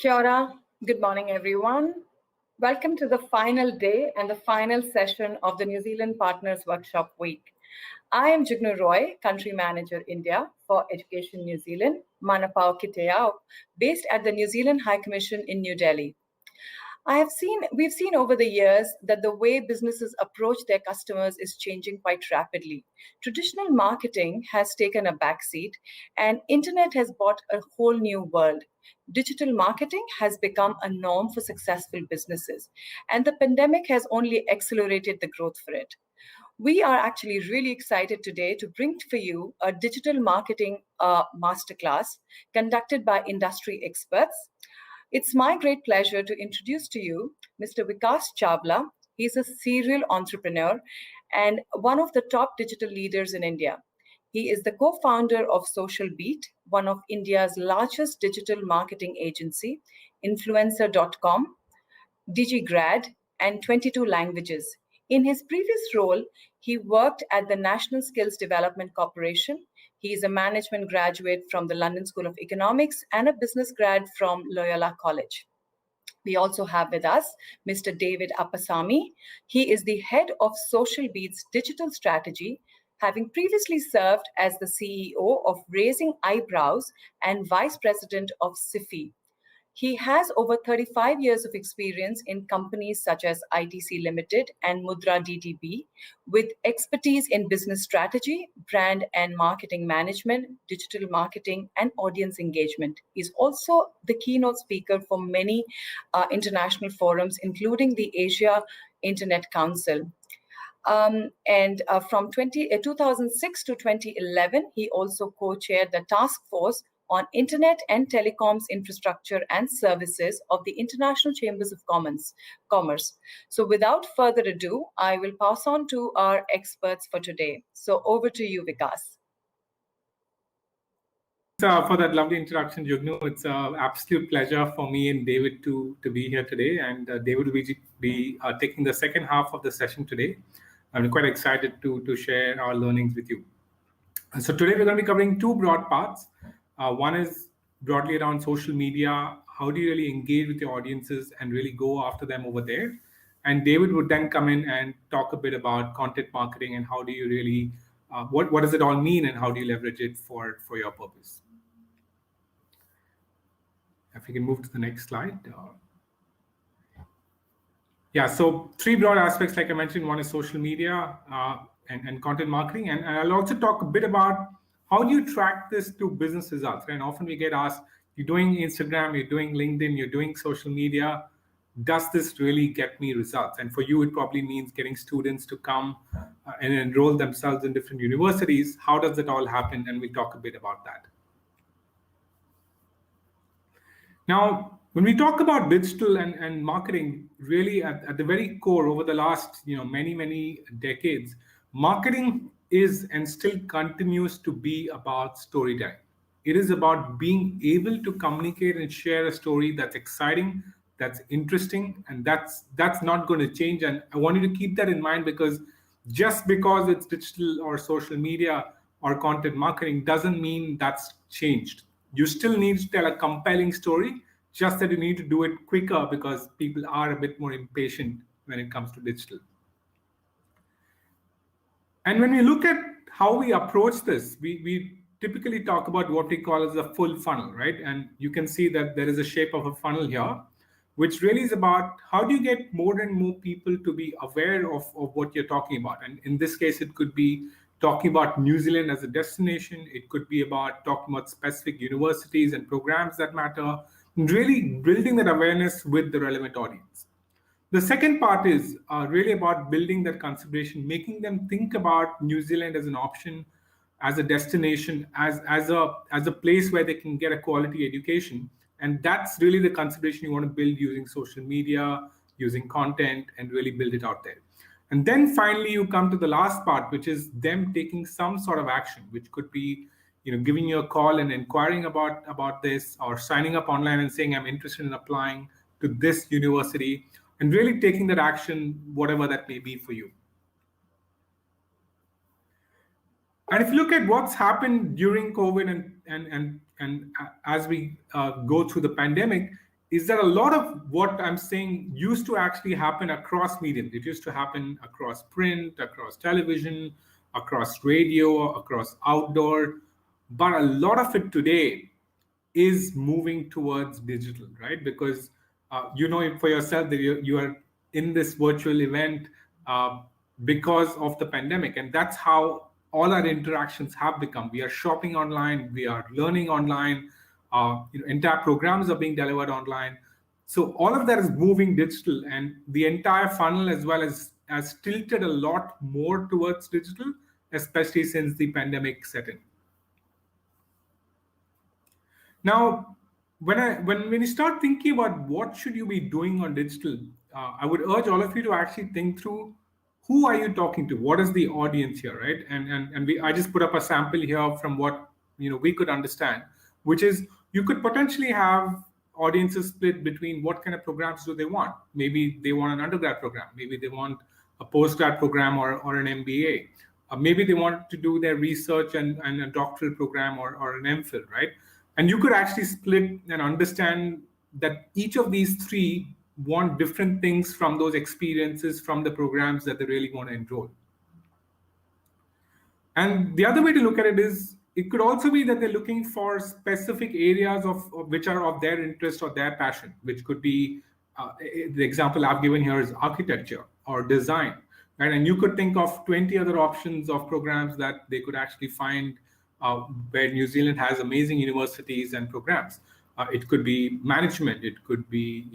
Kia ora. Good morning, everyone. Welcome to the final day and the final session of the New Zealand Partners Workshop Week. I am Jignu Roy, Country Manager India for Education New Zealand, Manapau Kiteao, based at the New Zealand High Commission in New Delhi. We've seen over the years that the way businesses approach their customers is changing quite rapidly. Traditional marketing has taken a backseat and internet has brought a whole new world. Digital marketing has become a norm for successful businesses, and the pandemic has only accelerated the growth for it. We are actually really excited today to bring for you a digital marketing masterclass conducted by industry experts. It's my great pleasure to introduce to you Mr. Vikas Chawla. He's a serial entrepreneur and one of the top digital leaders in India. He is the co-founder of Social Beat, one of India's largest digital marketing agency, influencer.com, DigiGrad, and 22 languages. In his previous role, he worked at the National Skills Development Corporation. He is a management graduate from the London School of Economics and a business grad from Loyola College. We also have with us Mr. David Appasamy. He is the head of Social Beat's digital strategy, having previously served as the CEO of Raising Eyebrows and vice president of SIFI. He has over 35 years of experience in companies such as ITC Limited and Mudra DTB, with expertise in business strategy, brand and marketing management, digital marketing, and audience engagement. He's also the keynote speaker for many international forums, including the Asia Internet Council. From 2006 to 2011, he also co-chaired the task force on Internet and Telecoms Infrastructure and Services of the International Chambers of Commerce. So without further ado, I will pass on to our experts for today. So over to you, Vikas. For that lovely introduction, Jugnu. It's an absolute pleasure for me and David to be here today. And David will be taking the second half of the session today. I'm quite excited to share our learnings with you. So today we're going to be covering two broad parts. One is broadly around social media. How do you really engage with your audiences and really go after them over there? And David would then come in and talk a bit about content marketing and how do you really, what does it all mean and how do you leverage it for your purpose? If we can move to the next slide. Yeah, so three broad aspects, like I mentioned. One is social media and content marketing. And I'll also talk a bit about how do you track this to business results. And often we get asked, you're doing Instagram, you're doing LinkedIn, you're doing social media. Does this really get me results? And for you, it probably means getting students to come and enroll themselves in different universities. How does it all happen? And we'll talk a bit about that. Now, when we talk about digital and marketing, really at the very core, over the last many decades, marketing is and still continues to be about storytelling. It is about being able to communicate and share a story that's exciting, that's interesting, and that's not going to change. And I want you to keep that in mind, because just because it's digital or social media or content marketing doesn't mean that's changed. You still need to tell a compelling story, just that you need to do it quicker because people are a bit more impatient when it comes to digital. And when we look at how we approach this, we typically talk about what we call as a full funnel, right? And you can see that there is a shape of a funnel here, which really is about how do you get more and more people to be aware of what you're talking about. And in this case, it could be talking about New Zealand as a destination. It could be about talking about specific universities and programs that matter, and really building that awareness with the relevant audience. The second part is really about building that consideration, making them think about New Zealand as an option, as a destination, as a place where they can get a quality education. And that's really the consideration you want to build using social media, using content, and really build it out there. And then finally, you come to the last part, which is them taking some sort of action, which could be giving you a call and inquiring about this, or signing up online and saying, I'm interested in applying to this university, and really taking that action, whatever that may be for you. And if you look at what's happened during COVID and as we go through the pandemic, is that a lot of what I'm saying used to actually happen across mediums. It used to happen across print, across television, across radio, across outdoor. But a lot of it today is moving towards digital, right? Because you know it for yourself that you are in this virtual event because of the pandemic, and that's how all our interactions have become. We are shopping online, we are learning online, entire programs are being delivered online. So all of that is moving digital, and the entire funnel as well as tilted a lot more towards digital, especially since the pandemic set in. Now, when you start thinking about what should you be doing on digital, I would urge all of you to actually think through who are you talking to, what is the audience here, right? I just put up a sample here from what we could understand, which is you could potentially have audiences split between what kind of programs do they want. Maybe they want an undergrad program, maybe they want a postgrad program or an MBA. Maybe they want to do their research and a doctoral program or an MPhil, right? And you could actually split and understand that each of these three want different things from those experiences, from the programs that they really want to enroll. And the other way to look at it is, it could also be that they're looking for specific areas of which are of their interest or their passion, which could be, the example I've given here is architecture or design, right? And you could think of 20 other options of programs that they could actually find where New Zealand has amazing universities and programs. It could be management, it could be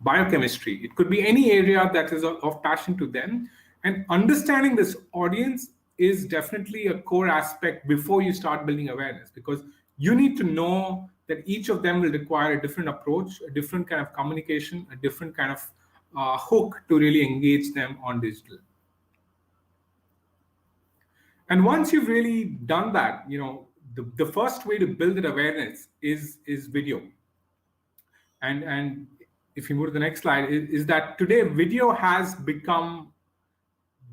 biochemistry, it could be any area that is of passion to them. And understanding this audience is definitely a core aspect before you start building awareness, because you need to know that each of them will require a different approach, a different kind of communication, a different kind of hook to really engage them on digital. And once you've really done that, the first way to build that awareness is video. And if you move to the next slide, is that today video has become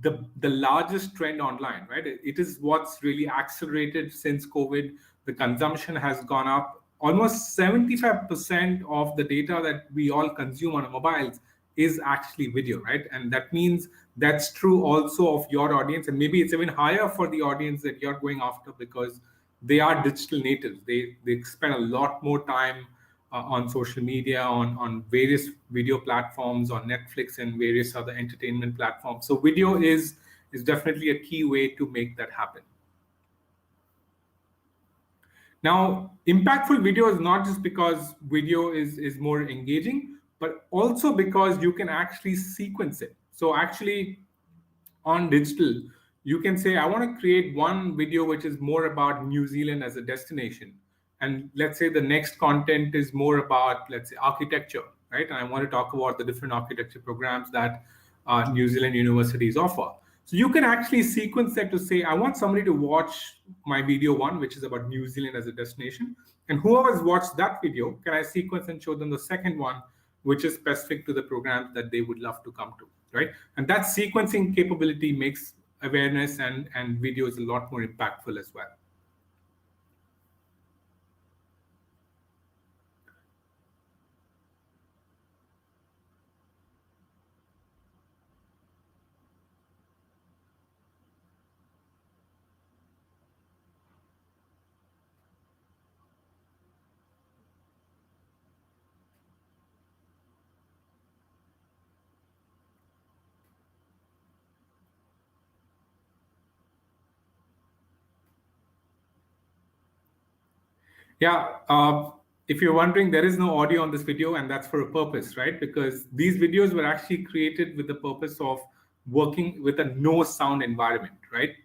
the largest trend online, right? It is what's really accelerated since COVID. The consumption has gone up. Almost 75% of the data that we all consume on our mobiles is actually video, right? And that means that's true also of your audience, and maybe it's even higher for the audience that you're going after, because they are digital natives. They spend a lot more time on social media, on various video platforms, on Netflix and various other entertainment platforms. So video is definitely a key way to make that happen. Now, impactful video is not just because video is more engaging, but also because you can actually sequence it. So actually on digital, you can say, I want to create one video which is more about New Zealand as a destination. And let's say the next content is more about, let's say, architecture, right? And I want to talk about the different architecture programs that New Zealand universities offer. So you can actually sequence that to say, I want somebody to watch my video one, which is about New Zealand as a destination. And whoever's watched that video, can I sequence and show them the second one, which is specific to the programs that they would love to come to, right? And that sequencing capability makes awareness and videos a lot more impactful as well. Yeah, if you're wondering, there is no audio on this video, and that's for a purpose, right? Because these videos were actually created with the purpose of working with a no sound environment, right?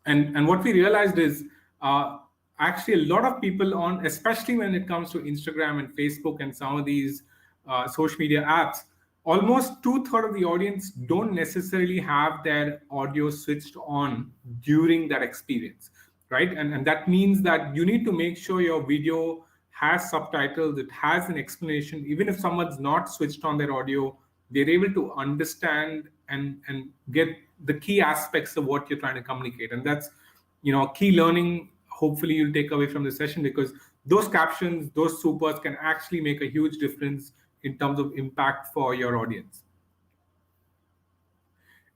And what we realized is actually a lot of people on, especially when it comes to Instagram and Facebook and some of these social media apps, almost 2/3 of the audience don't necessarily have their audio switched on during that experience, right? And that means that you need to make sure your video has subtitles, it has an explanation. Even if someone's not switched on their audio, they're able to understand and get the key aspects of what you're trying to communicate. And that's key learning hopefully you'll take away from the session, because those captions, those supers can actually make a huge difference in terms of impact for your audience.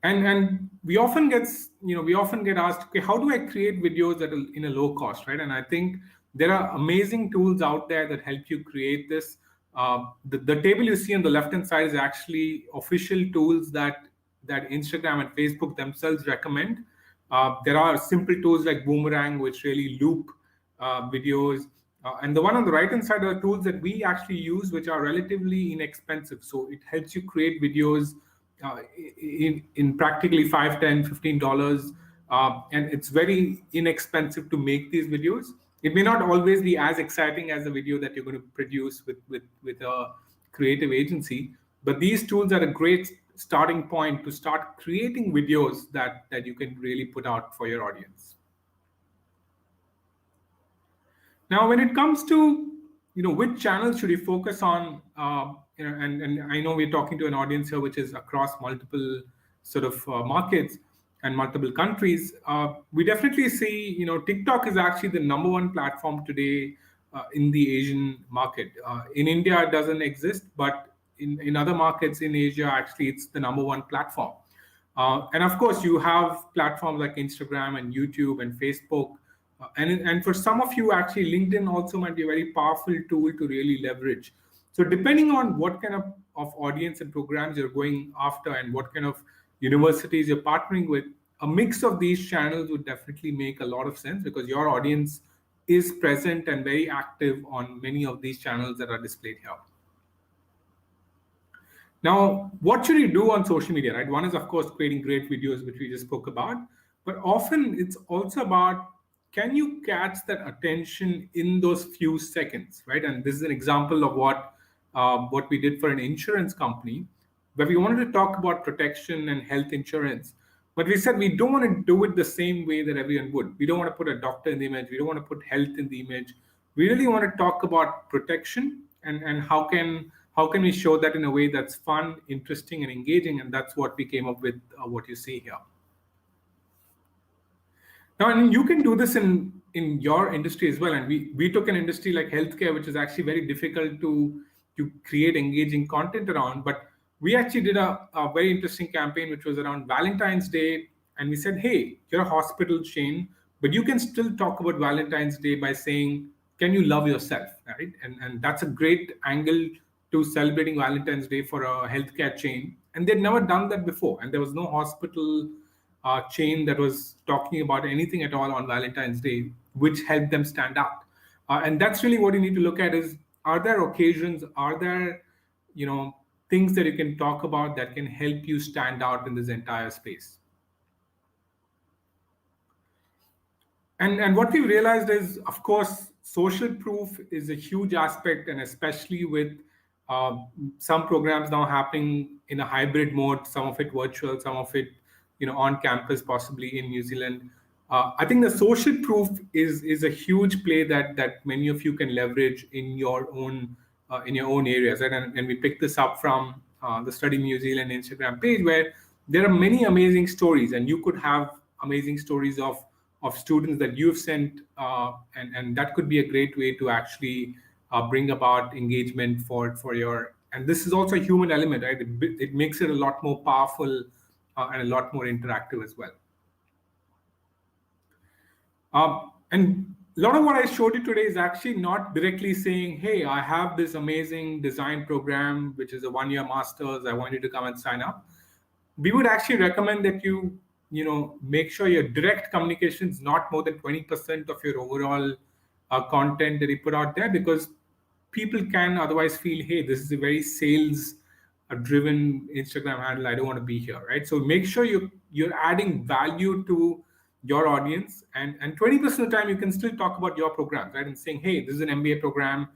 And we often get asked, okay, how do I create videos that are in a low cost, right? And I think there are amazing tools out there that help you create this. The table you see on the left hand side is actually official tools that Instagram and Facebook themselves recommend. There are simple tools like Boomerang, which really loop videos. And the one on the right hand side are tools that we actually use, which are relatively inexpensive. So it helps you create videos in practically $5, $10, $15, and it's very inexpensive to make these videos. It may not always be as exciting as the video that you're going to produce with a creative agency, but these tools are a great starting point to start creating videos that you can really put out for your audience. Now, when it comes to which channels should you focus on, and I know we're talking to an audience here which is across multiple sort of markets and multiple countries. We definitely see TikTok is actually the number one platform today in the Asian market. In India, it doesn't exist, but in other markets in Asia, actually, it's the number one platform. And of course, you have platforms like Instagram and YouTube and Facebook. And for some of you, actually, LinkedIn also might be a very powerful tool to really leverage. So depending on what kind of audience and programs you're going after and what kind of universities you're partnering with, a mix of these channels would definitely make a lot of sense because your audience is present and very active on many of these channels that are displayed here. Now, what should you do on social media, right? One is, of course, creating great videos, which we just spoke about, but often it's also about, can you catch that attention in those few seconds, right? And this is an example of what we did for an insurance company, where we wanted to talk about protection and health insurance. But we said we don't want to do it the same way that everyone would. We don't want to put a doctor in the image. We don't want to put health in the image. We really want to talk about protection and how can we show that in a way that's fun, interesting, and engaging. And that's what we came up with, what you see here. Now, and you can do this in your industry as well. And we took an industry like healthcare, which is actually very difficult to create engaging content around. But we actually did a very interesting campaign, which was around Valentine's Day. And we said, hey, you're a hospital chain, but you can still talk about Valentine's Day by saying, can you love yourself, right? And that's a great angle to celebrating Valentine's Day for a healthcare chain. And they'd never done that before. And there was no hospital chain that was talking about anything at all on Valentine's Day, which helped them stand out. And that's really what you need to look at is, are there occasions, are there, things that you can talk about that can help you stand out in this entire space? And what we realized is, of course, social proof is a huge aspect, and especially with some programs now happening in a hybrid mode, some of it virtual, some of it on campus, possibly in New Zealand. I think the social proof is a huge play that many of you can leverage in your own areas. Right? And we picked this up from the Study New Zealand Instagram page, where there are many amazing stories, and you could have amazing stories of students that you've sent, and that could be a great way to actually bring about engagement for your. And this is also a human element, right? It makes it a lot more powerful and a lot more interactive as well. And a lot of what I showed you today is actually not directly saying, hey, I have this amazing design program, which is a 1-year master's. I want you to come and sign up. We would actually recommend that you make sure your direct communication is not more than 20% of your overall content that you put out there, because people can otherwise feel, hey, this is a very sales driven Instagram handle. I don't want to be here, right? So make sure you're adding value to your audience, and 20% of the time you can still talk about your programs, right? And saying, hey, this is an MBA program.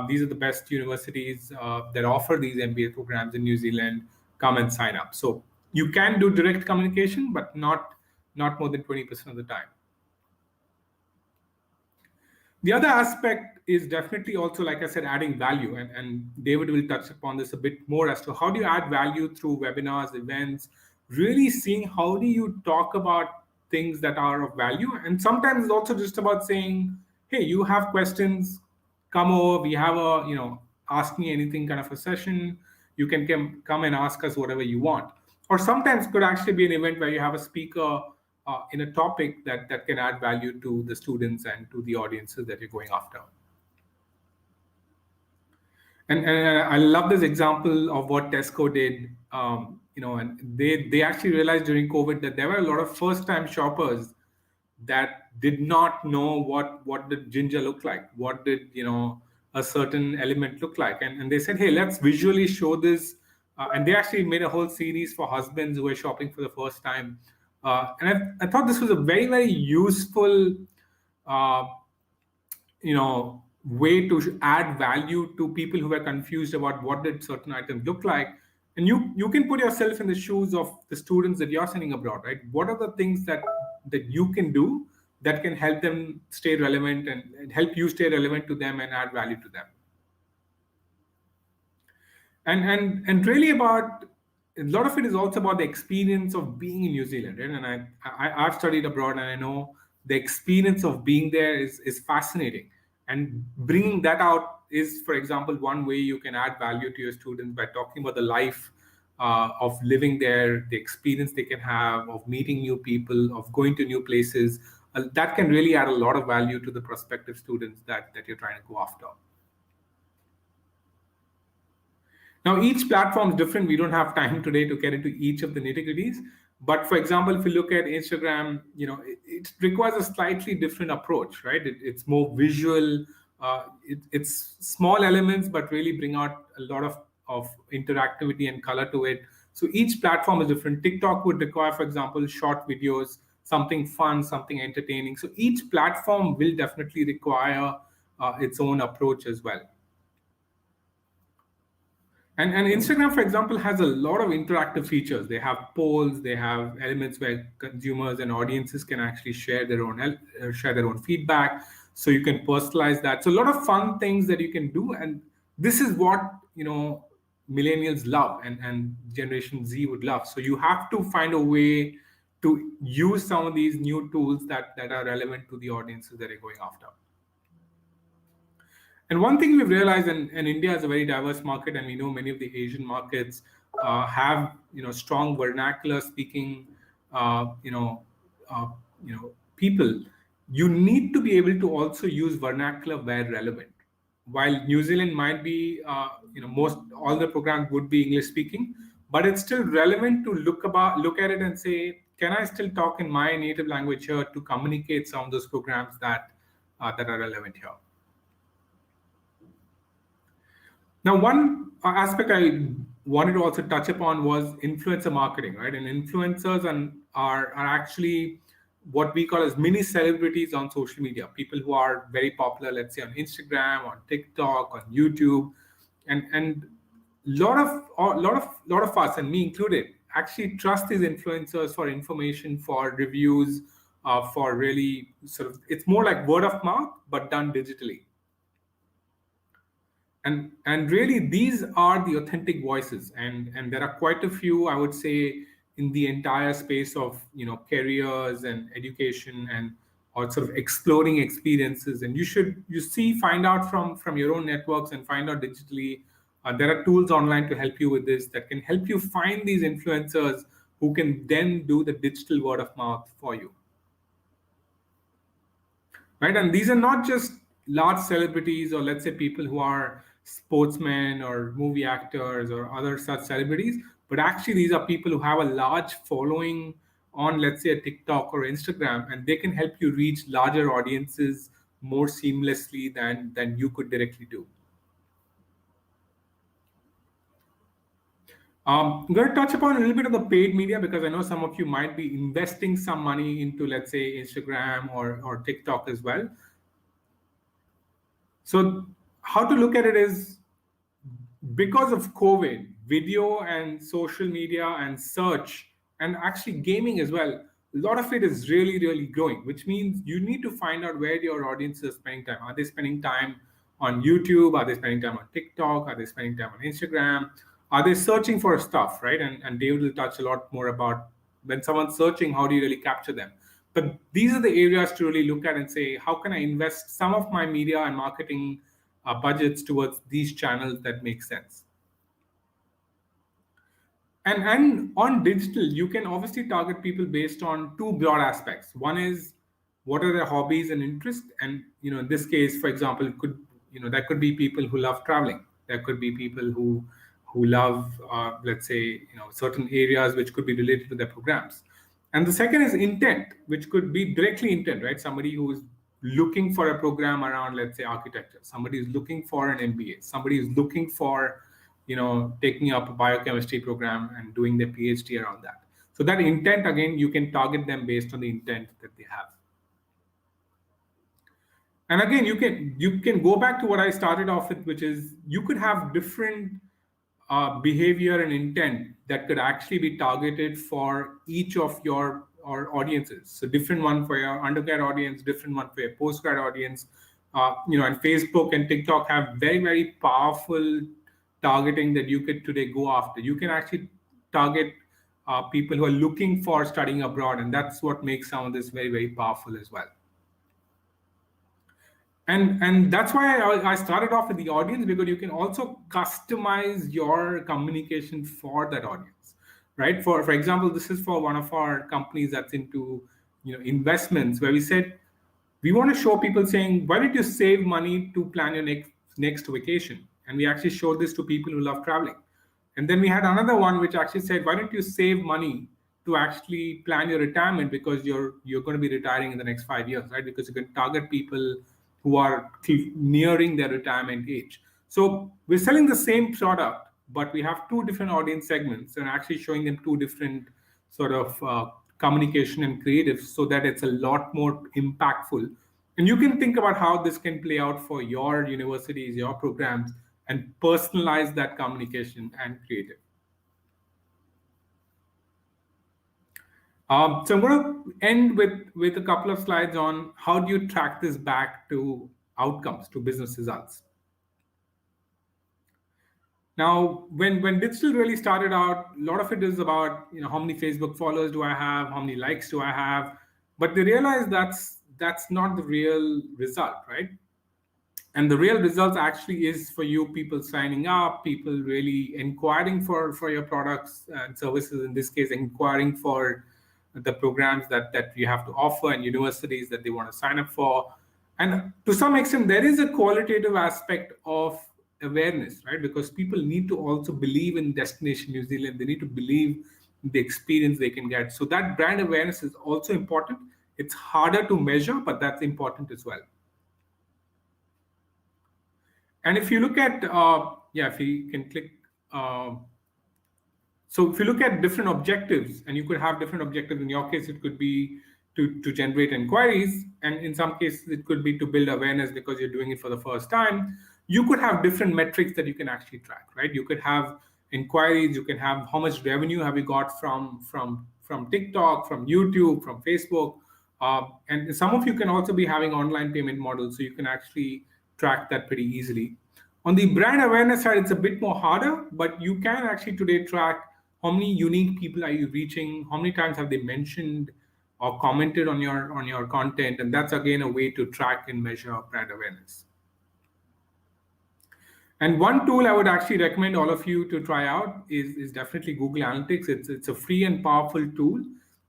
These are the best universities that offer these MBA programs in New Zealand. Come and sign up. So you can do direct communication, but not more than 20% of the time. The other aspect is definitely also, like I said, adding value. And David will touch upon this a bit more as to how do you add value through webinars, events, really seeing how do you talk about things that are of value. And sometimes it's also just about saying, hey, you have questions, come over. We have a, ask me anything kind of a session. You can come and ask us whatever you want. Or sometimes could actually be an event where you have a speaker in a topic that can add value to the students and to the audiences that you're going after. And I love this example of what Tesco did. And they actually realized during COVID that there were a lot of first-time shoppers that did not know what did ginger look like, what did a certain element look like, and they said, hey, let's visually show this, and they actually made a whole series for husbands who were shopping for the first time, and I thought this was a very, very useful uh, way to add value to people who are confused about what did certain items look like. And you can put yourself in the shoes of the students that you're sending abroad, right? What are the things that you can do that can help them stay relevant and help you stay relevant to them and add value to them? And really about a lot of it is also about the experience of being in New Zealand, right? And I've studied abroad, and I know the experience of being there is fascinating. And bringing that out is, for example, one way you can add value to your students by talking about the life of living there, the experience they can have, of meeting new people, of going to new places. That can really add a lot of value to the prospective students that you're trying to go after. Now, each platform is different. We don't have time today to get into each of the nitty-gritties. But for example, if you look at Instagram, it requires a slightly different approach, right? It's more visual. It's small elements, but really bring out a lot of interactivity and color to it. So each platform is different. TikTok would require, for example, short videos, something fun, something entertaining. So each platform will definitely require its own approach as well. And Instagram, for example, has a lot of interactive features. They have polls, they have elements where consumers and audiences can actually share their own feedback. So you can personalize that. So a lot of fun things that you can do, and this is what millennials love, and Generation Z would love. So you have to find a way to use some of these new tools that are relevant to the audiences that you're going after. And one thing we've realized, and India is a very diverse market, and we know many of the Asian markets have strong vernacular speaking people. You need to be able to also use vernacular where relevant. While New Zealand might be most all the programs would be English speaking, but it's still relevant to look at it and say, can I still talk in my native language here to communicate some of those programs that are relevant here? Now, one aspect I wanted to also touch upon was influencer marketing, right? And influencers are actually what we call as mini celebrities on social media. People who are very popular, let's say on Instagram, on TikTok, on YouTube, and lot of us, and me included, actually trust these influencers for information, for reviews, for really it's more like word of mouth, but done digitally. And really, these are the authentic voices, and there are quite a few, I would say, in the entire space of careers and education and or sort of exploring experiences. And find out from your own networks and find out digitally. There are tools online to help you with this that can help you find these influencers who can then do the digital word of mouth for you. Right, and these are not just large celebrities, or let's say people who are sportsmen or movie actors or other such celebrities, but actually these are people who have a large following on, let's say, a TikTok or Instagram, and they can help you reach larger audiences more seamlessly than you could directly do. I'm going to touch upon a little bit of the paid media, because I know some of you might be investing some money into, let's say, Instagram or TikTok as well. So how to look at it is, because of COVID, video and social media and search, and actually gaming as well, a lot of it is really, really growing, which means you need to find out where your audience is spending time. Are they spending time on YouTube? Are they spending time on TikTok? Are they spending time on Instagram? Are they searching for stuff, right? And David will touch a lot more about when someone's searching, how do you really capture them? But these are the areas to really look at and say, how can I invest some of my media and marketing budgets towards these channels that make sense. And on digital, you can obviously target people based on two broad aspects. One is what are their hobbies and interests, and in this case, for example, it could that could be people who love traveling. There could be people who love, let's say, certain areas which could be related to their programs. And the second is intent, which could be directly intent, right? Somebody who is looking for a program around, let's say, architecture. Somebody is looking for an MBA. Somebody is looking for taking up a biochemistry program and doing their PhD around that. So that intent, again, you can target them based on the intent that they have. And again, you can go back to what I started off with, which is you could have different behavior and intent that could actually be targeted for each of your audiences. So different one for your undergrad audience, different one for your postgrad audience. And Facebook and TikTok have very, very powerful targeting that you could today go after. You can actually target people who are looking for studying abroad, and that's what makes some of this very, very powerful as well. And that's why I started off with the audience, because you can also customize your communication for that audience, right? For example, this is for one of our companies that's into investments, where we said we want to show people saying, why don't you save money to plan your next vacation? And we actually showed this to people who love traveling. And then we had another one which actually said, why don't you save money to actually plan your retirement, because you're going to be retiring in the next 5 years, right? Because you can target people who are nearing their retirement age. So we're selling the same product, but we have two different audience segments and actually showing them two different sort of communication and creatives, so that it's a lot more impactful. And you can think about how this can play out for your universities, your programs, and personalize that communication and creative. So I'm going to end with a couple of slides on how do you track this back to outcomes, to business results. Now, when digital really started out, a lot of it is about how many Facebook followers do I have, how many likes do I have, but they realize that's not the real result, right? And the real results actually is for you, people signing up, people really inquiring for your products and services, in this case, inquiring for the programs that you have to offer, and universities that they want to sign up for. And to some extent, there is a qualitative aspect of awareness, right? Because people need to also believe in Destination New Zealand. They need to believe in the experience they can get. So that brand awareness is also important. It's harder to measure, but that's important as well. And if you look at, if you can click. So if you look at different objectives, and you could have different objectives, in your case, it could be to generate inquiries. And in some cases, it could be to build awareness because you're doing it for the first time. You could have different metrics that you can actually track, right? You could have inquiries, you can have how much revenue have you got from TikTok, from YouTube, from Facebook. And some of you can also be having online payment models, so you can actually track that pretty easily. On the brand awareness side, it's a bit more harder, but you can actually today track how many unique people are you reaching, how many times have they mentioned or commented on your content, and that's again a way to track and measure brand awareness. And one tool I would actually recommend all of you to try out is definitely Google Analytics. It's a free and powerful tool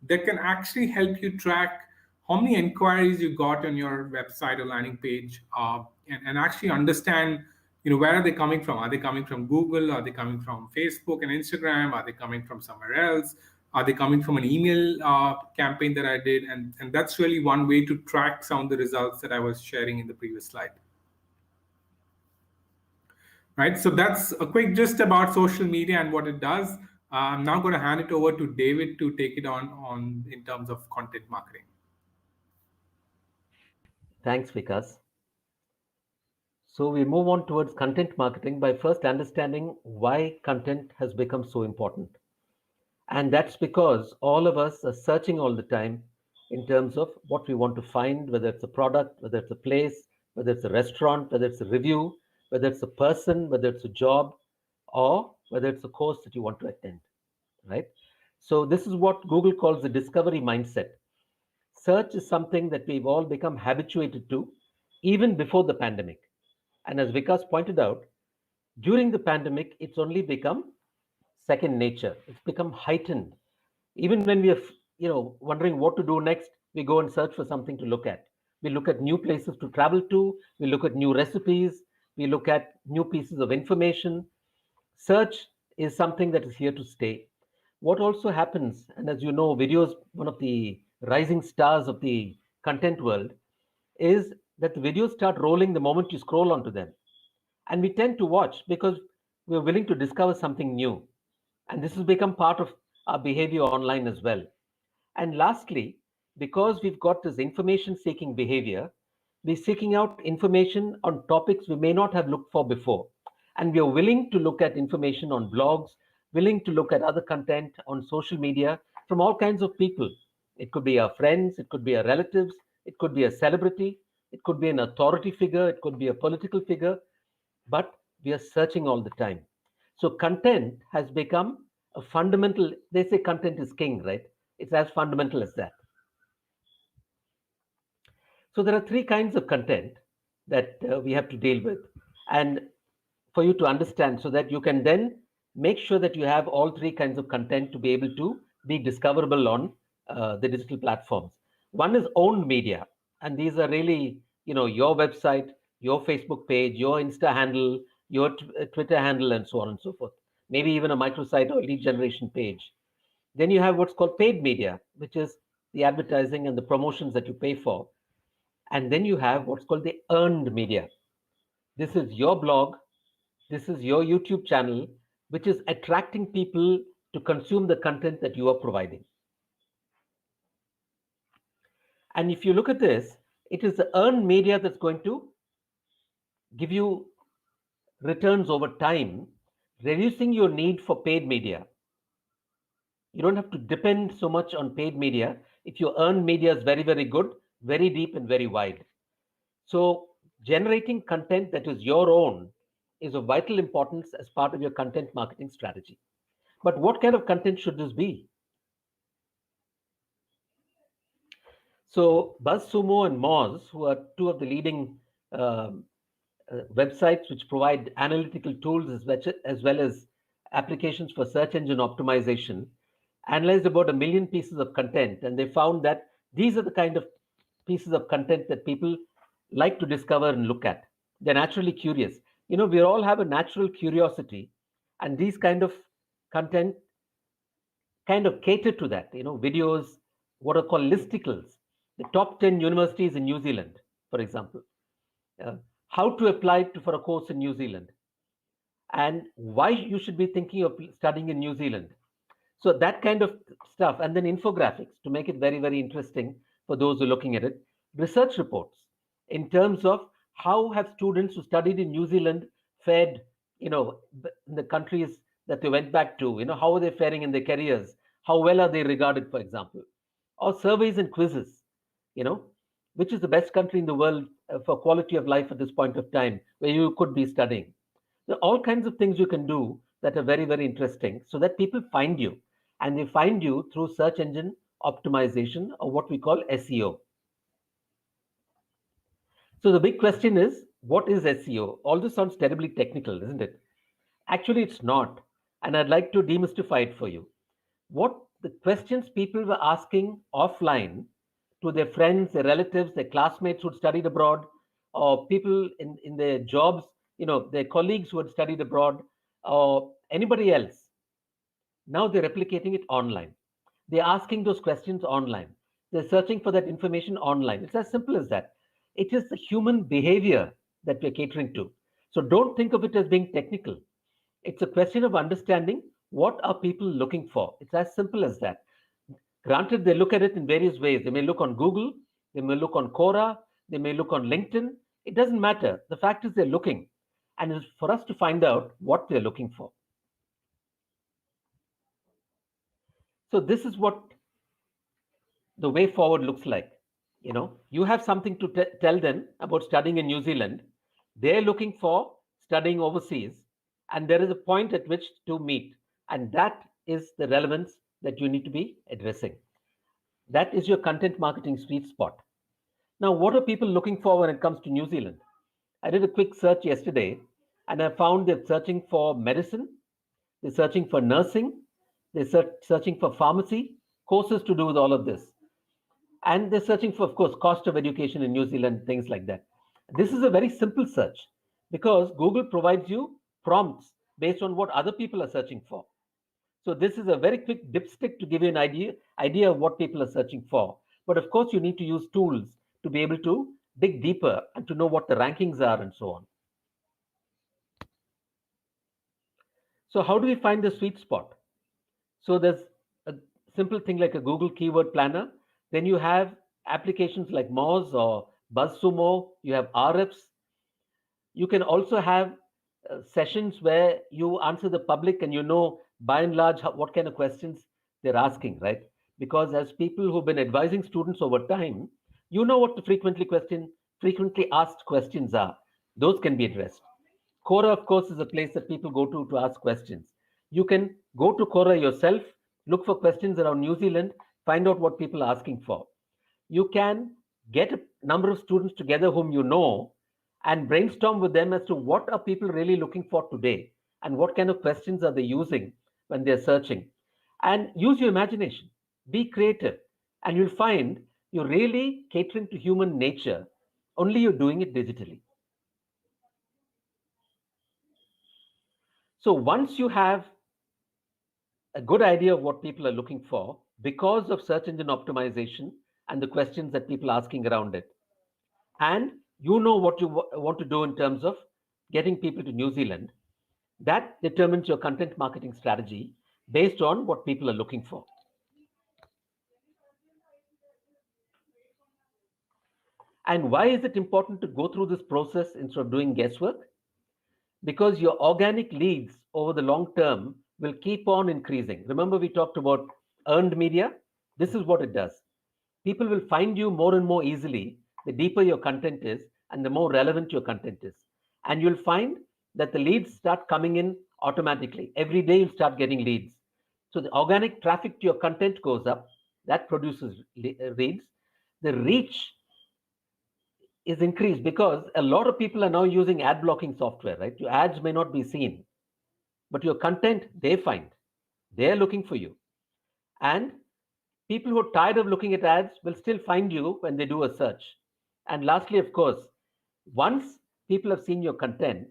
that can actually help you track how many inquiries you got on your website or landing page, and actually understand where are they coming from? Are they coming from Google? Are they coming from Facebook and Instagram? Are they coming from somewhere else? Are they coming from an email campaign that I did? And that's really one way to track some of the results that I was sharing in the previous slide. Right, so that's a quick gist about social media and what it does. I'm now going to hand it over to David to take it on in terms of content marketing. Thanks, Vikas. So we move on towards content marketing by first understanding why content has become so important. And that's because all of us are searching all the time in terms of what we want to find, whether it's a product, whether it's a place, whether it's a restaurant, whether it's a review, whether it's a person, whether it's a job, or whether it's a course that you want to attend, right? So this is what Google calls the discovery mindset. Search is something that we've all become habituated to, even before the pandemic. And as Vikas pointed out, during the pandemic, it's only become second nature. It's become heightened. Even when we are, wondering what to do next, we go and search for something to look at. We look at new places to travel to. We look at new recipes. We look at new pieces of information. Search is something that is here to stay. What also happens, and as you know, video is one of the rising stars of the content world, is that the videos start rolling the moment you scroll onto them. And we tend to watch because we're willing to discover something new. And this has become part of our behavior online as well. And lastly, because we've got this information seeking behavior, we're seeking out information on topics we may not have looked for before. And we are willing to look at information on blogs, willing to look at other content on social media from all kinds of people. It could be our friends, it could be our relatives, it could be a celebrity, it could be an authority figure, it could be a political figure, but we are searching all the time. So content has become a fundamental, they say content is king, right? It's as fundamental as that. So there are three kinds of content that we have to deal with. And for you to understand, so that you can then make sure that you have all three kinds of content to be able to be discoverable on the digital platforms. One is owned media, and these are really, your website, your Facebook page, your Insta handle, your Twitter handle, and so on and so forth. Maybe even a microsite or lead generation page. Then you have what's called paid media, which is the advertising and the promotions that you pay for. And then you have what's called the earned media. This is your blog, this is your YouTube channel, which is attracting people to consume the content that you are providing. And if you look at this, it is the earned media that's going to give you returns over time, reducing your need for paid media. You don't have to depend so much on paid media if your earned media is very, very good, very deep, and very wide. So generating content that is your own is of vital importance as part of your content marketing strategy. But what kind of content should this be? So BuzzSumo and Moz, who are two of the leading websites which provide analytical tools as well as applications for search engine optimization, analyzed about 1 million pieces of content, and they found that these are the kind of pieces of content that people like to discover and look at. They're naturally curious. We all have a natural curiosity, and these kind of content kind of cater to that. Videos, what are called listicles, the top 10 universities in New Zealand, for example, how to apply for a course in New Zealand, and why you should be thinking of studying in New Zealand. So that kind of stuff, and then infographics to make it very, very interesting for those who are looking at it. Research reports in terms of how have students who studied in New Zealand fared, in the countries that they went back to, how are they faring in their careers? How well are they regarded, for example? Or surveys and quizzes, which is the best country in the world for quality of life at this point of time, where you could be studying. There are all kinds of things you can do that are very, very interesting so that people find you. And they find you through search engine optimization, or what we call SEO. So the big question is, what is SEO? All this sounds terribly technical, isn't it? Actually, it's not. And I'd like to demystify it for you. What the questions people were asking offline to their friends, their relatives, their classmates who had studied abroad, or people in their jobs, their colleagues who had studied abroad, or anybody else. Now they're replicating it online. They're asking those questions online. They're searching for that information online. It's as simple as that. It is the human behavior that we're catering to. So don't think of it as being technical. It's a question of understanding what are people looking for. It's as simple as that. Granted, they look at it in various ways. They may look on Google, they may look on Quora, they may look on LinkedIn. It doesn't matter. The fact is they're looking. And it's for us to find out what they're looking for. So this is what the way forward looks like. You have something to tell them about studying in New Zealand. They're looking for studying overseas, and there is a point at which to meet. And that is the relevance that you need to be addressing. That is your content marketing sweet spot. Now, what are people looking for when it comes to New Zealand? I did a quick search yesterday and I found they're searching for medicine, they're searching for nursing, they're searching for pharmacy, courses to do with all of this. And they're searching for, of course, cost of education in New Zealand, things like that. This is a very simple search because Google provides you prompts based on what other people are searching for. So this is a very quick dipstick to give you an idea of what people are searching for. But of course, you need to use tools to be able to dig deeper and to know what the rankings are and so on. So how do we find the sweet spot? So there's a simple thing like a Google Keyword Planner. Then you have applications like Moz or BuzzSumo. You have RFs. You can also have sessions where you answer the public and you know by and large what kind of questions they're asking, right? Because as people who've been advising students over time, you know what the frequently asked questions are. Those can be addressed. Quora, of course, is a place that people go to ask questions. You can go to Quora yourself, look for questions around New Zealand, find out what people are asking for. You can get a number of students together whom you know and brainstorm with them as to what are people really looking for today and what kind of questions are they using when they're searching. And use your imagination, be creative, and you'll find you're really catering to human nature, only you're doing it digitally. So once you have a good idea of what people are looking for because of search engine optimization and the questions that people are asking around it, and you know what you want to do in terms of getting people to New Zealand, that determines your content marketing strategy based on what people are looking for. And why is it important to go through this process instead of doing guesswork? Because your organic leads over the long term will keep on increasing. Remember, we talked about earned media? This is what it does. People will find you more and more easily the deeper your content is and the more relevant your content is. And you'll find that the leads start coming in automatically. Every day you'll start getting leads. So the organic traffic to your content goes up. That produces leads. The reach is increased because a lot of people are now using ad blocking software, right? Your ads may not be seen, but your content they find. They're looking for you. And people who are tired of looking at ads will still find you when they do a search. And lastly, of course, once people have seen your content,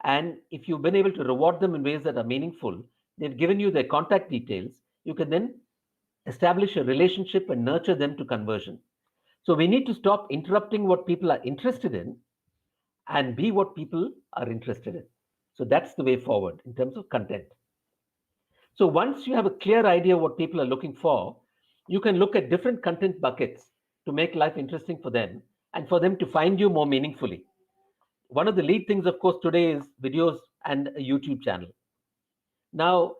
and if you've been able to reward them in ways that are meaningful, they've given you their contact details, you can then establish a relationship and nurture them to conversion. So we need to stop interrupting what people are interested in and be what people are interested in. So that's the way forward in terms of content. So once you have a clear idea of what people are looking for, you can look at different content buckets to make life interesting for them and for them to find you more meaningfully. One of the lead things, of course, today is videos and a YouTube channel. Now,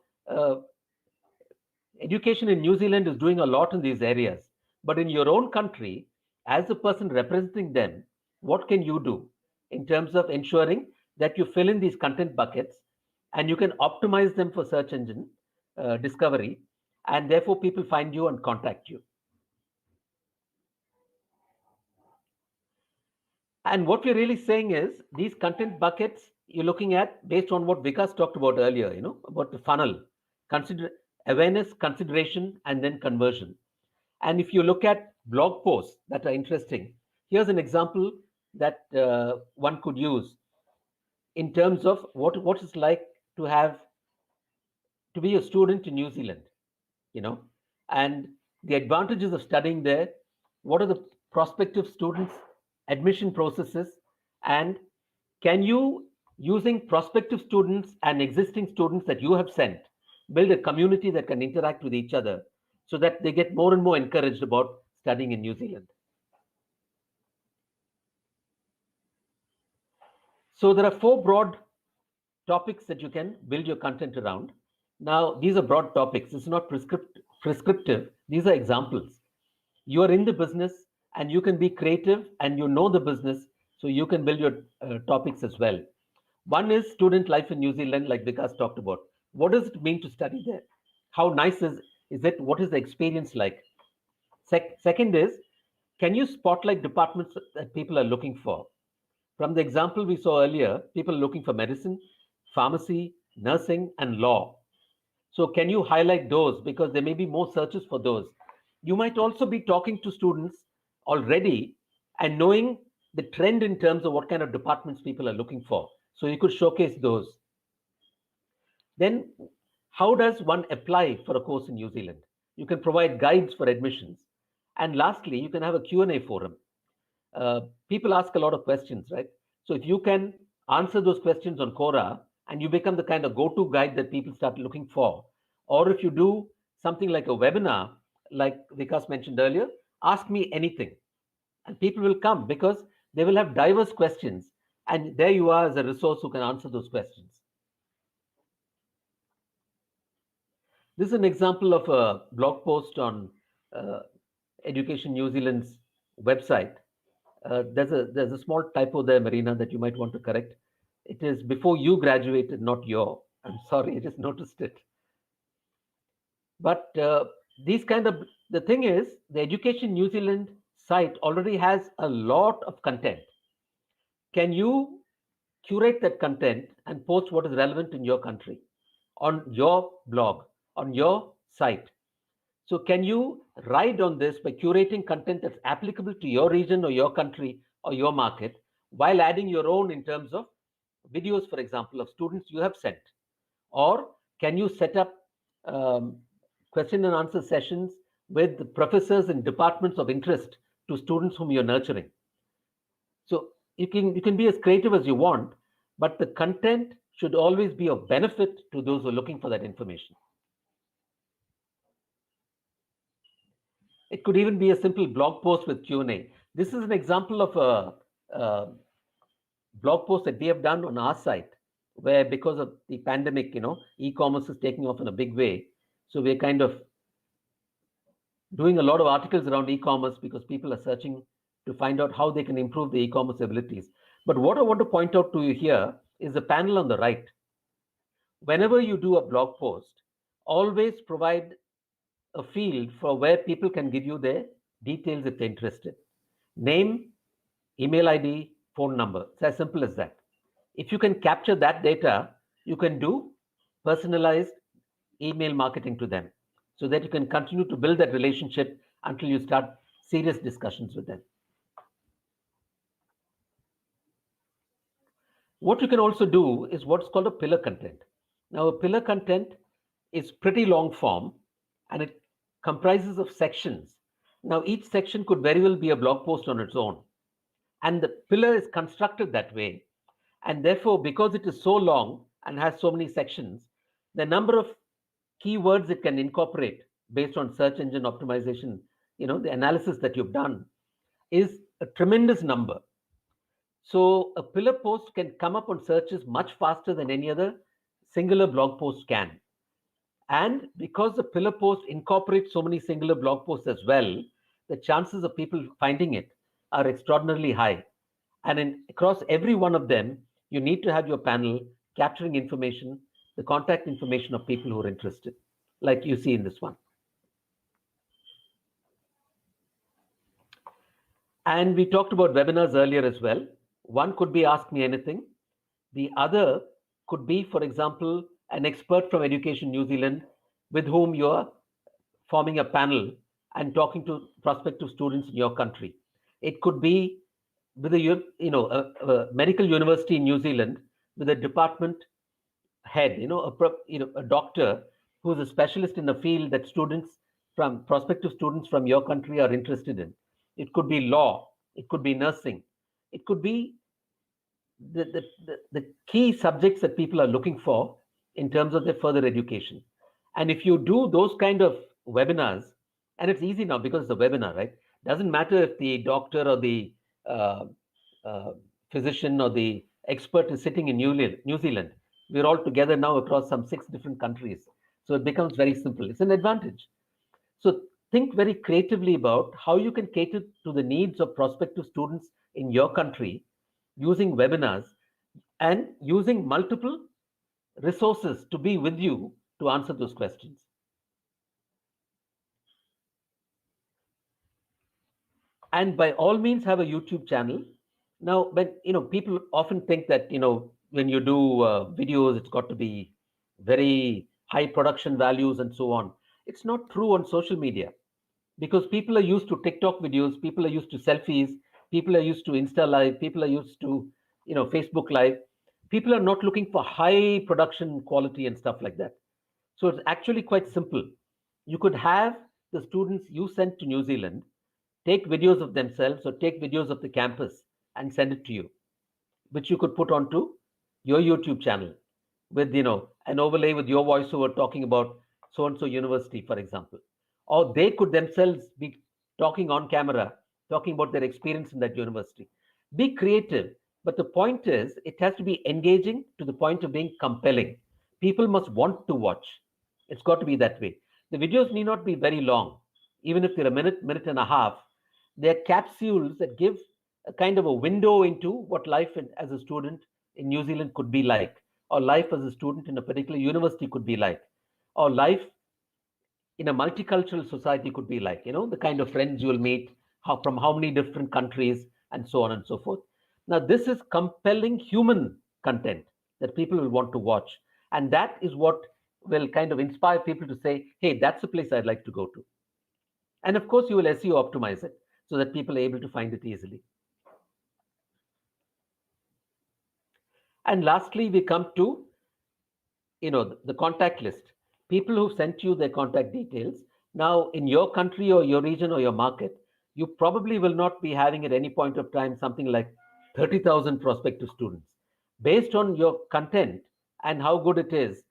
education in New Zealand is doing a lot in these areas, but in your own country, as a person representing them, what can you do in terms of ensuring that you fill in these content buckets and you can optimize them for search engine discovery, and therefore people find you and contact you. And what we're really saying is these content buckets you're looking at based on what Vikas talked about earlier, about the funnel, consider awareness, consideration, and then conversion. And if you look at blog posts that are interesting, here's an example that one could use in terms of what it's like to be a student in New Zealand, and the advantages of studying there. What are the prospective students' admission processes, and can you, using prospective students and existing students that you have sent, build a community that can interact with each other so that they get more and more encouraged about studying in New Zealand? So there are 4 broad topics that you can build your content around. Now, these are broad topics. It's not prescriptive. These are examples. You are in the business and you can be creative and you know the business, so you can build your topics as well. One is student life in New Zealand, like Vikas talked about. What does it mean to study there? How nice is it? What is the experience like? Second is, can you spotlight departments that people are looking for? From the example we saw earlier, people looking for medicine, pharmacy, nursing, and law. So can you highlight those? Because there may be more searches for those. You might also be talking to students already and knowing the trend in terms of what kind of departments people are looking for. So you could showcase those. Then how does one apply for a course in New Zealand? You can provide guides for admissions. And lastly, you can have a Q&A forum. People ask a lot of questions, right? So if you can answer those questions on Quora and you become the kind of go-to guide that people start looking for, or if you do something like a webinar, like Vikas mentioned earlier, ask me anything. And people will come because they will have diverse questions. And there you are as a resource who can answer those questions. This is an example of a blog post on Education New Zealand's website. There's a small typo there, Marina, that you might want to correct. It is before you graduated, not your. I'm sorry, I just noticed it. But the thing is, the Education New Zealand site already has a lot of content. Can you curate that content and post what is relevant in your country on your blog, on your site? So can you ride on this by curating content that's applicable to your region or your country or your market while adding your own in terms of videos, for example, of students you have sent? Or can you set up question and answer sessions with the professors and departments of interest to students whom you're nurturing? So you can be as creative as you want, but the content should always be of benefit to those who are looking for that information. It could even be a simple blog post with Q&A. This is an example of a blog post that we have done on our site, where because of the pandemic, e-commerce is taking off in a big way. So we're kind of doing a lot of articles around e-commerce because people are searching to find out how they can improve the e-commerce abilities. But what I want to point out to you here is the panel on the right. Whenever you do a blog post, always provide a field for where people can give you their details if they're interested. Name, email ID, phone number. It's as simple as that. If you can capture that data, you can do personalized email marketing to them so that you can continue to build that relationship until you start serious discussions with them. What you can also do is what's called a pillar content. Now, a pillar content is pretty long form and it comprises of sections. Now, each section could very well be a blog post on its own. And the pillar is constructed that way. And therefore, because it is so long and has so many sections, the number of keywords it can incorporate based on search engine optimization, the analysis that you've done is a tremendous number. So a pillar post can come up on searches much faster than any other singular blog post can. And because the pillar post incorporates so many singular blog posts as well, the chances of people finding it are extraordinarily high. And across every one of them, you need to have your panel capturing information, the contact information of people who are interested, like you see in this one. And we talked about webinars earlier as well. One could be Ask Me Anything. The other could be, for example, an expert from Education New Zealand with whom you're forming a panel and talking to prospective students in your country. It could be with a medical university in New Zealand with a department head, a doctor who's a specialist in a field that prospective students from your country are interested in. It could be law, it could be nursing, it could be the key subjects that people are looking for in terms of their further education. And if you do those kind of webinars, and it's easy now because it's a webinar, right? Doesn't matter if the doctor or the physician or the expert is sitting in New Zealand. We're all together now across some 6 different countries. So it becomes very simple. It's an advantage. So think very creatively about how you can cater to the needs of prospective students in your country using webinars and using multiple resources to be with you to answer those questions. And by all means, have a YouTube channel. Now, when people often think that when you do videos, it's got to be very high production values and so on. It's not true on social media because people are used to TikTok videos, people are used to selfies, people are used to Insta Live, people are used to Facebook Live. People are not looking for high production quality and stuff like that. So it's actually quite simple. You could have the students you sent to New Zealand take videos of themselves or take videos of the campus and send it to you, which you could put onto your YouTube channel with an overlay with your voiceover talking about so and so university, for example. Or they could themselves be talking on camera, talking about their experience in that university. Be creative, but the point is it has to be engaging to the point of being compelling. People must want to watch. It's got to be that way. The videos need not be very long, even if they're a minute, minute and a half. They're capsules that give a kind of a window into what life as a student in New Zealand could be like, or life as a student in a particular university could be like, or life in a multicultural society could be like, the kind of friends you will meet, from how many different countries, and so on and so forth. Now, this is compelling human content that people will want to watch. And that is what will kind of inspire people to say, hey, that's a place I'd like to go to. And of course, you will SEO optimize it so that people are able to find it easily. And lastly, we come to the contact list. People who sent you their contact details. Now, in your country or your region or your market, you probably will not be having at any point of time something like 30,000 prospective students. Based on your content and how good it is,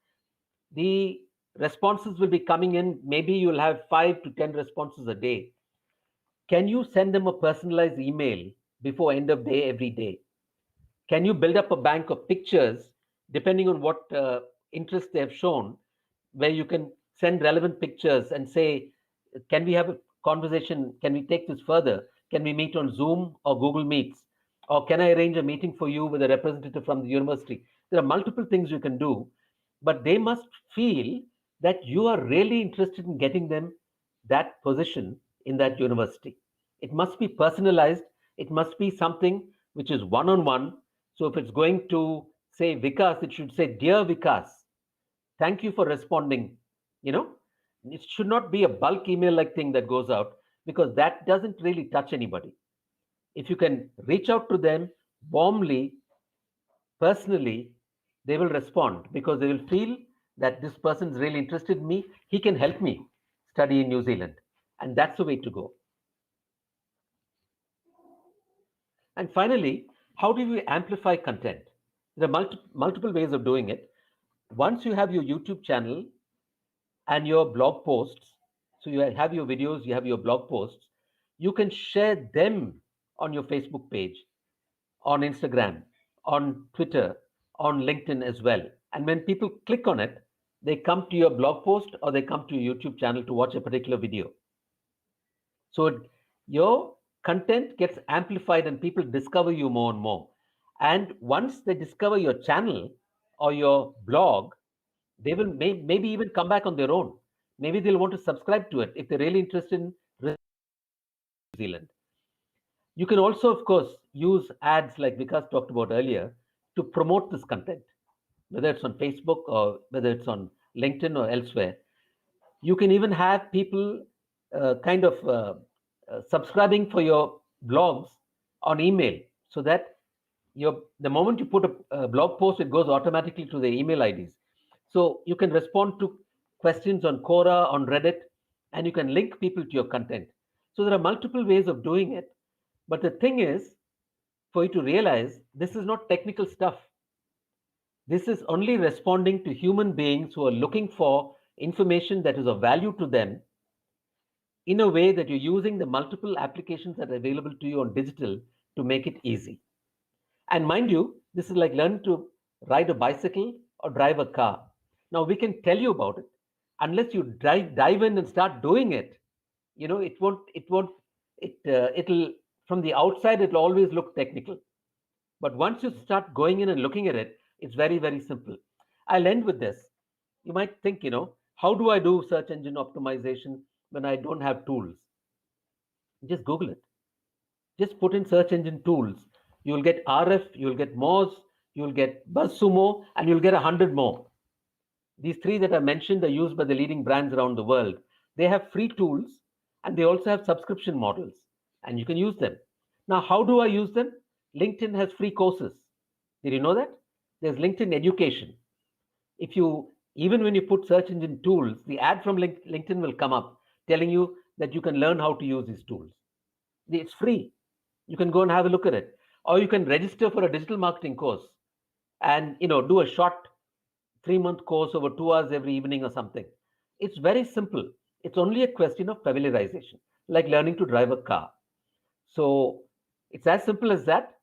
the responses will be coming in. Maybe you'll have 5 to 10 responses a day. Can you send them a personalized email before end of day every day? Can you build up a bank of pictures depending on what interest they have shown, where you can send relevant pictures and say, can we have a conversation? Can we take this further? Can we meet on Zoom or Google Meets? Or can I arrange a meeting for you with a representative from the university? There are multiple things you can do, but they must feel that you are really interested in getting them that position in that university. It must be personalized. It must be something which is one on one. So if it's going to say Vikas, it should say, Dear Vikas, thank you for responding. It should not be a bulk email like thing that goes out because that doesn't really touch anybody. If you can reach out to them warmly, personally, they will respond because they will feel that this person is really interested in me. He can help me study in New Zealand. And that's the way to go. And finally, how do you amplify content? There are multiple ways of doing it. Once you have your YouTube channel and your blog posts, so you have your videos, you have your blog posts, you can share them on your Facebook page, on Instagram, on Twitter, on LinkedIn as well. And when people click on it, they come to your blog post or they come to your YouTube channel to watch a particular video. So your content gets amplified and people discover you more and more. And once they discover your channel or your blog, they will maybe even come back on their own. Maybe they'll want to subscribe to it if they're really interested in New Zealand. You can also, of course, use ads like Vikas talked about earlier to promote this content, whether it's on Facebook or whether it's on LinkedIn or elsewhere. You can even have people subscribing for your blogs on email so that the moment you put a blog post, it goes automatically to the email IDs. So you can respond to questions on Quora, on Reddit, and you can link people to your content. So there are multiple ways of doing it. But the thing is, for you to realize this is not technical stuff. This is only responding to human beings who are looking for information that is of value to them in a way that you're using the multiple applications that are available to you on digital to make it easy. And mind you, this is like learning to ride a bicycle or drive a car. Now we can tell you about it. Unless you dive in and start doing it, it'll, from the outside, it'll always look technical. But once you start going in and looking at it, it's very, very simple. I'll end with this. You might think, how do I do search engine optimization when I don't have tools? Just Google it. Just put in search engine tools You'll get RF, you'll get Moz, you'll get BuzzSumo, and you'll get 100 more. These three that I mentioned are used by the leading brands around the world. They have free tools and they also have subscription models, and you can use them. Now, how do I use them? LinkedIn has free courses. Did you know that? There's LinkedIn Education. If you, even when you put search engine tools, the ad from LinkedIn will come up telling you that you can learn how to use these tools. It's free. You can go and have a look at it. Or you can register for a digital marketing course and do a short 3-month course over 2 hours every evening or something. It's very simple. It's only a question of familiarization, like learning to drive a car. So it's as simple as that.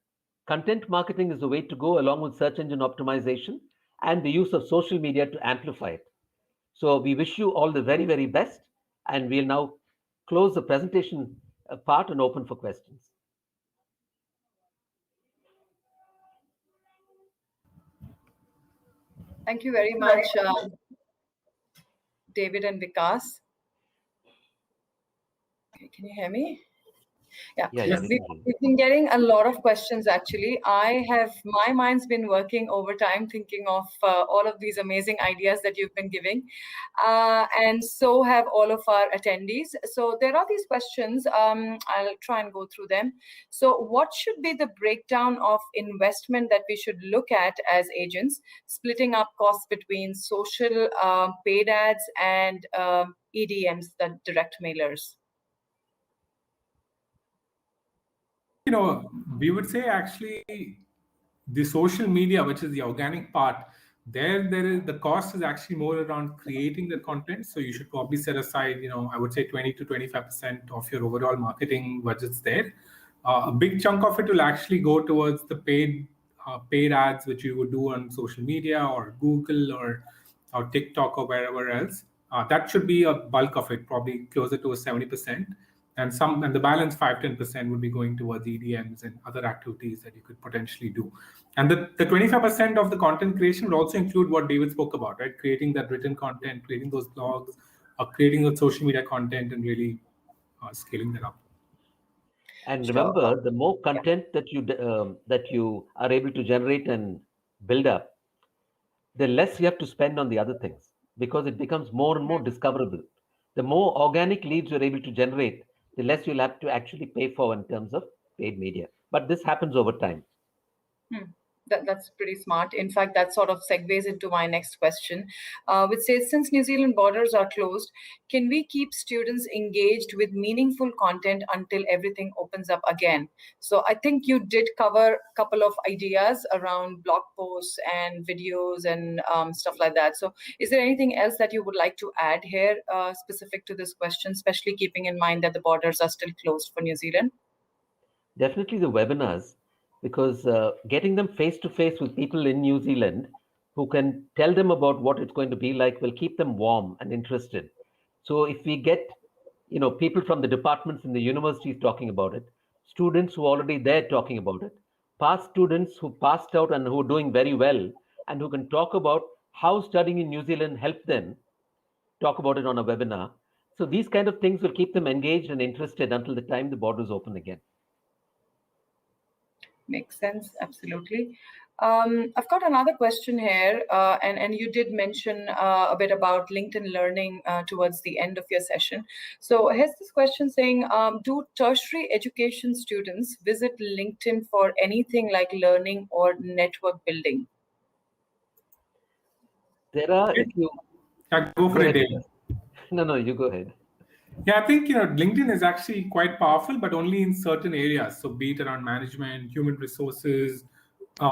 Content marketing is the way to go, along with search engine optimization and the use of social media to amplify it. So we wish you all the very, very best. And we'll now close the presentation part and open for questions. Thank you very much, David and Vikas. Okay, can you hear me? Yeah. We've been getting a lot of questions, actually. My mind's been working overtime thinking of all of these amazing ideas that you've been giving. And so have all of our attendees. So there are these questions. I'll try and go through them. So what should be the breakdown of investment that we should look at as agents, splitting up costs between social paid ads and EDMs, the direct mailers? We would say actually the social media, which is the organic part, there is the cost is actually more around creating the content. So you should probably set aside, I would say 20 to 25% of your overall marketing budgets there. A big chunk of it will actually go towards the paid ads, which you would do on social media or Google or TikTok or wherever else. That should be a bulk of it, probably closer to a 70%. And the balance 5-10% would be going towards EDMs and other activities that you could potentially do. And the 25% of the content creation would also include what David spoke about, right? Creating that written content, creating those blogs, creating the social media content, and really scaling that up. And remember, the more content that you are able to generate and build up, the less you have to spend on the other things, because it becomes more and more discoverable. The more organic leads you're able to generate, the less you'll have to actually pay for in terms of paid media. But this happens over time. That's pretty smart. In fact, that sort of segues into my next question, which says, since New Zealand borders are closed, can we keep students engaged with meaningful content until everything opens up again? So I think you did cover a couple of ideas around blog posts and videos and stuff like that. So is there anything else that you would like to add here specific to this question, especially keeping in mind that the borders are still closed for New Zealand? Definitely the webinars, because getting them face-to-face with people in New Zealand who can tell them about what it's going to be like will keep them warm and interested. So if we get people from the departments in the universities talking about it, students who are already there talking about it, past students who passed out and who are doing very well and who can talk about how studying in New Zealand helped them, talk about it on a webinar. So these kind of things will keep them engaged and interested until the time the borders open again. Makes sense. Absolutely. I've got another question here, and you did mention a bit about LinkedIn Learning towards the end of your session. So here's this question saying, do tertiary education students visit LinkedIn for anything like learning or network building? There are, if you... Go for it, David. No, you go ahead. Yeah, I think LinkedIn is actually quite powerful, but only in certain areas. So be it around management, human resources,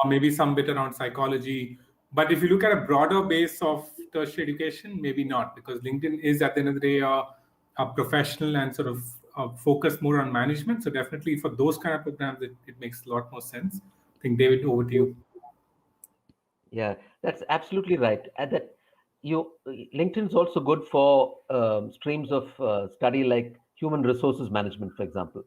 maybe some bit around psychology. But if you look at a broader base of tertiary education, maybe not, because LinkedIn is at the end of the day a professional and sort of focused more on management. So definitely for those kind of programs, it makes a lot more sense. I think, David, over to you. Yeah, that's absolutely right. LinkedIn is also good for streams of study like human resources management, for example.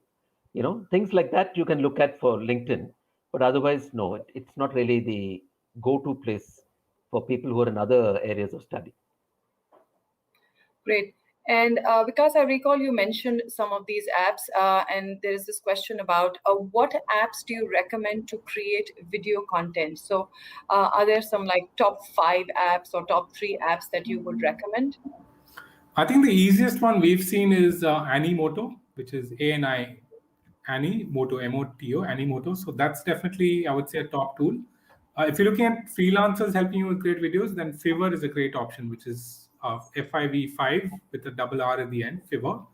Things like that you can look at for LinkedIn, but otherwise, no, it's not really the go-to place for people who are in other areas of study. Great. And because I recall you mentioned some of these apps, and there is this question about what apps do you recommend to create video content? So are there some like top 5 apps or top 3 apps that you would recommend? I think the easiest one we've seen is Animoto, which is ANI, Animoto, MOTO, Animoto. So that's definitely, I would say, a top tool. If you're looking at freelancers helping you with great videos, then Fiverr is a great option, which is FIV5 with a double R at the end, Fiverr.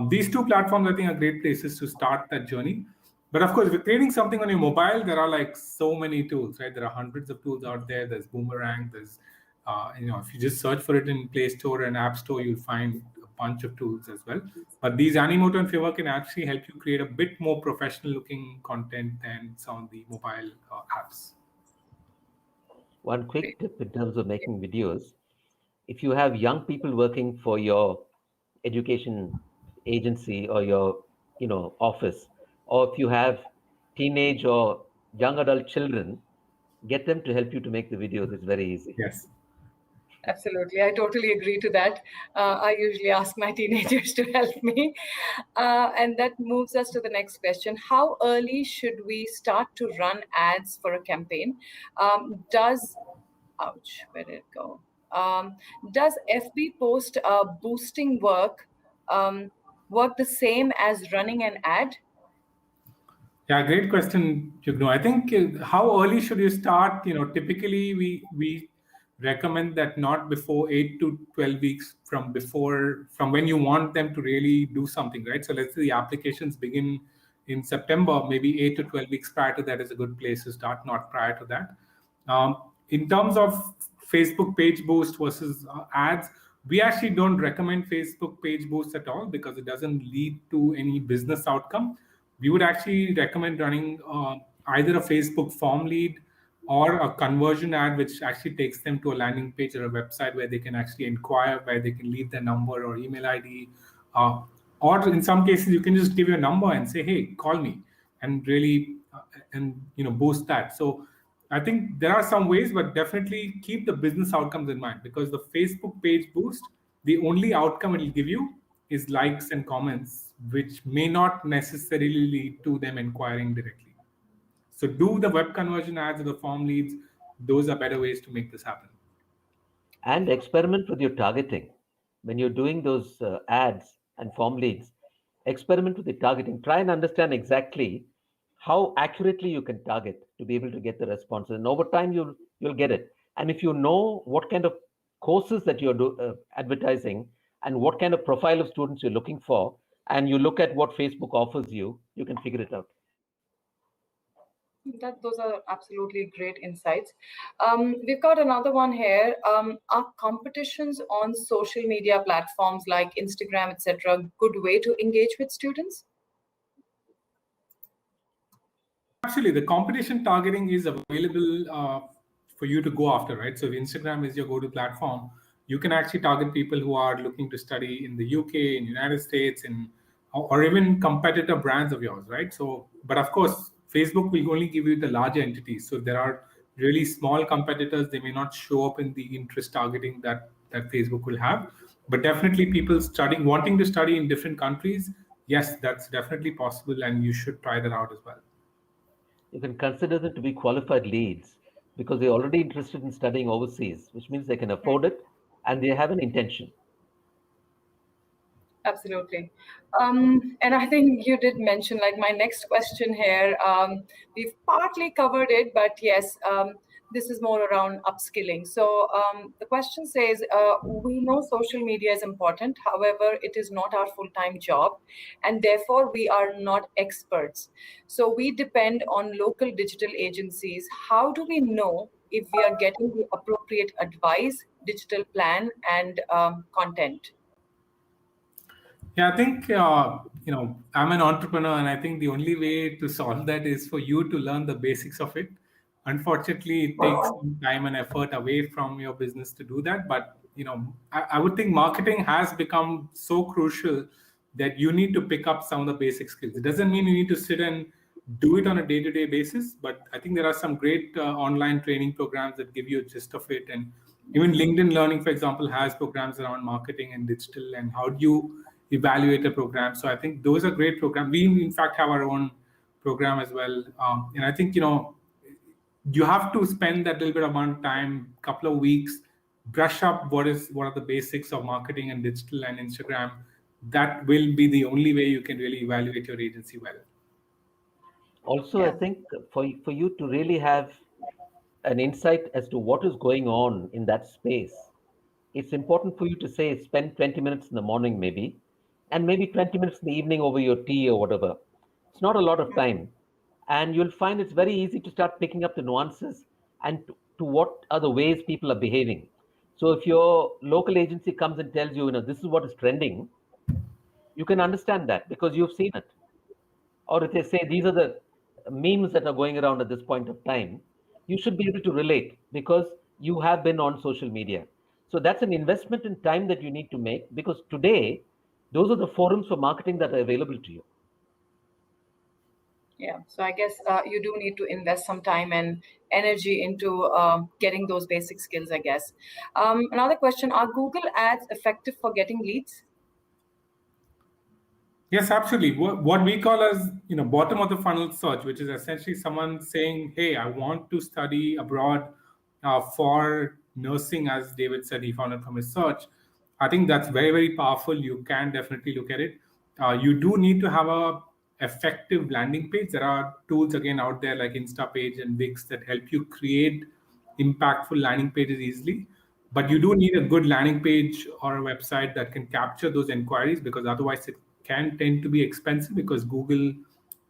These two platforms, I think, are great places to start that journey. But of course, if you're creating something on your mobile, there are like so many tools, right? There are hundreds of tools out there. There's Boomerang. There's, if you just search for it in Play Store and App Store, you'll find a bunch of tools as well. But these Animoto and Fiverr can actually help you create a bit more professional-looking content than some of the mobile apps. One quick tip in terms of making videos: if you have young people working for your education agency or your office, or if you have teenage or young adult children, get them to help you to make the videos. It's very easy. Yes. Absolutely. I totally agree to that. I usually ask my teenagers to help me. And that moves us to the next question. How early should we start to run ads for a campaign? Where did it go? Does FB post boosting work the same as running an ad? Yeah, great question, Jugno. I think how early should you start? Typically we recommend that not before 8 to 12 weeks from when you want them to really do something, right? So let's say the applications begin in September, maybe 8 to 12 weeks prior to that is a good place to start, not prior to that. In terms of Facebook page boost versus ads, we actually don't recommend Facebook page boost at all because it doesn't lead to any business outcome. We would actually recommend running either a Facebook form lead or a conversion ad, which actually takes them to a landing page or a website where they can actually inquire, where they can leave their number or email ID. Or in some cases, you can just give your number and say, hey, call me, and really boost that. So I think there are some ways, but definitely keep the business outcomes in mind, because the Facebook page boost, the only outcome it will give you is likes and comments, which may not necessarily lead to them inquiring directly. So do the web conversion ads or the form leads. Those are better ways to make this happen. And experiment with your targeting. When you're doing those ads and form leads, experiment with the targeting. Try and understand exactly how accurately you can target to be able to get the responses. And over time, you'll get it. And if you know what kind of courses that you're advertising and what kind of profile of students you're looking for, and you look at what Facebook offers you, you can figure it out. Those are absolutely great insights. We've got another one here. Are competitions on social media platforms like Instagram, etc., good way to engage with students? Absolutely, the competition targeting is available for you to go after, right? So if Instagram is your go-to platform, you can actually target people who are looking to study in the UK, in the United States, or even competitor brands of yours, right? So, but of course, Facebook will only give you the larger entities. So if there are really small competitors, they may not show up in the interest targeting that Facebook will have. But definitely people wanting to study in different countries, yes, that's definitely possible, and you should try that out as well. You can consider them to be qualified leads because they're already interested in studying overseas, which means they can afford it and they have an intention. Absolutely. And I think you did mention, like, my next question here, we've partly covered it, but yes, this is more around upskilling. So the question says, we know social media is important. However, it is not our full-time job, and therefore we are not experts. So we depend on local digital agencies. How do we know if we are getting the appropriate advice, digital plan, and content? Yeah, I think I'm an entrepreneur, and I think the only way to solve that is for you to learn the basics of it. Unfortunately, it takes some time and effort away from your business to do that. But I would think marketing has become so crucial that you need to pick up some of the basic skills. It doesn't mean you need to sit and do it on a day-to-day basis, but I think there are some great online training programs that give you a gist of it, and Even LinkedIn Learning, for example, has programs around marketing and digital and how do you evaluate a program. So I think those are great programs. We, in fact, have our own program as well. And I think, you have to spend that little bit amount of time, couple of weeks, brush up what are the basics of marketing and digital and Instagram. That will be the only way you can really evaluate your agency well. Also, I think for you to really have an insight as to what is going on in that space, it's important for you to say spend 20 minutes in the morning maybe, and maybe 20 minutes in the evening over your tea or whatever. It's not a lot of time. And you'll find it's very easy to start picking up the nuances and to what are the ways people are behaving. So if your local agency comes and tells you, this is what is trending, you can understand that because you've seen it. Or if they say these are the memes that are going around at this point of time, you should be able to relate because you have been on social media. So that's an investment in time that you need to make because today, those are the forums for marketing that are available to you. Yeah, so I guess you do need to invest some time and energy into getting those basic skills, I guess. Another question, are Google ads effective for getting leads? Yes, absolutely. What we call as bottom of the funnel search, which is essentially someone saying, "Hey, I want to study abroad for nursing," as David said, he found it from his search. I think that's very, very powerful. You can definitely look at it. You do need to have a effective landing page. There are tools again out there like InstaPage and Wix that help you create impactful landing pages easily. But you do need a good landing page or a website that can capture those inquiries because otherwise it can tend to be expensive because Google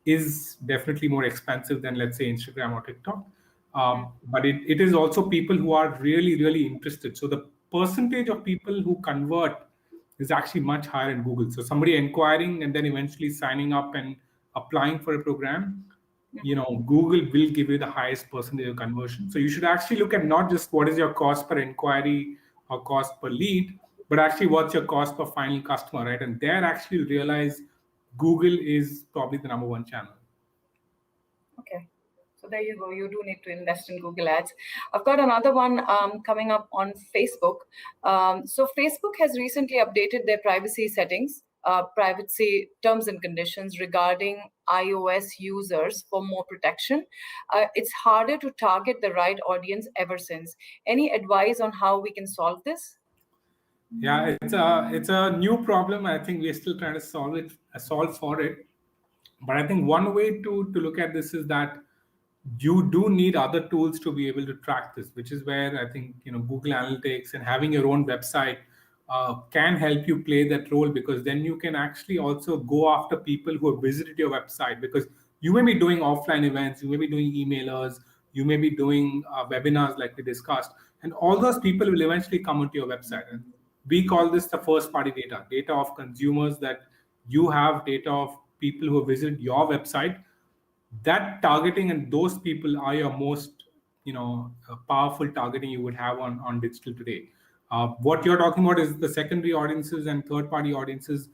is definitely more expensive than, let's say, Instagram or TikTok. But it is also people who are really, really interested. So the percentage of people who convert is actually much higher in Google. So somebody inquiring and then eventually signing up and applying for a program, Google will give you the highest percentage of conversion. So you should actually look at not just what is your cost per inquiry or cost per lead, but actually what's your cost per final customer, right? And there actually realize Google is probably the number one channel. Okay. So there you go. You do need to invest in Google Ads. I've got another one coming up on Facebook. So Facebook has recently updated their privacy settings, privacy terms and conditions regarding iOS users for more protection. It's harder to target the right audience ever since. Any advice on how we can solve this? Yeah, it's a new problem. I think we're still trying to solve for it. But I think one way to look at this is that you do need other tools to be able to track this, which is where I think Google Analytics and having your own website can help you play that role because then you can actually also go after people who have visited your website because you may be doing offline events, you may be doing emailers, you may be doing webinars like we discussed, and all those people will eventually come onto your website. And we call this the first party data of consumers, that you have data of people who visit your website. That targeting and those people are your most powerful targeting you would have on digital today. What you're talking about is the secondary audiences and third party audiences.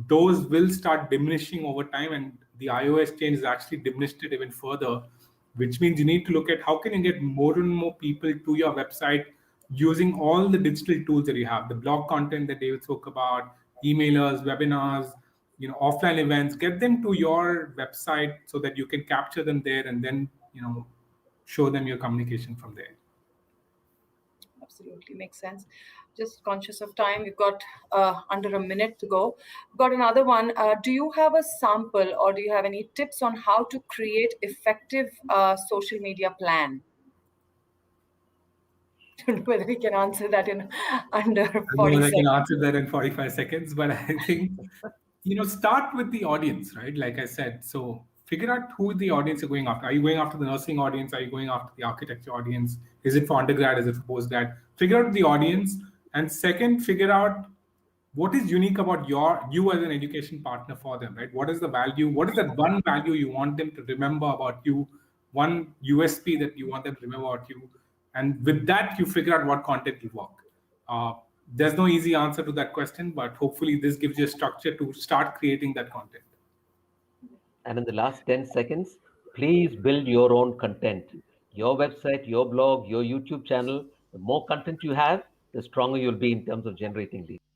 Those will start diminishing over time, and the iOS change has actually diminished it even further, which means you need to look at how can you get more and more people to your website using all the digital tools that you have, the blog content that David spoke about, emailers, webinars, offline events. Get them to your website so that you can capture them there and then show them your communication from there. Absolutely makes sense. Just conscious of time, we've got under a minute to go. Got another one. Do you have a sample or do you have any tips on how to create effective social media plan? I don't know whether we can answer that in under 40 seconds. I can answer that in 45 seconds, but I think start with the audience, right? Like I said, so figure out who the audience you're going after. Are you going after the nursing audience? Are you going after the architecture audience? Is it for undergrad? Is it for postgrad? Figure out the audience. And second, figure out what is unique about you as an education partner for them, right? What is the value? What is that one value you want them to remember about you? One USP that you want them to remember about you? And with that, you figure out what content will work. There's no easy answer to that question, but hopefully this gives you a structure to start creating that content. And in the last 10 seconds, please build your own content. Your website, your blog, your YouTube channel, The more content you have, the stronger you'll be in terms of generating leads.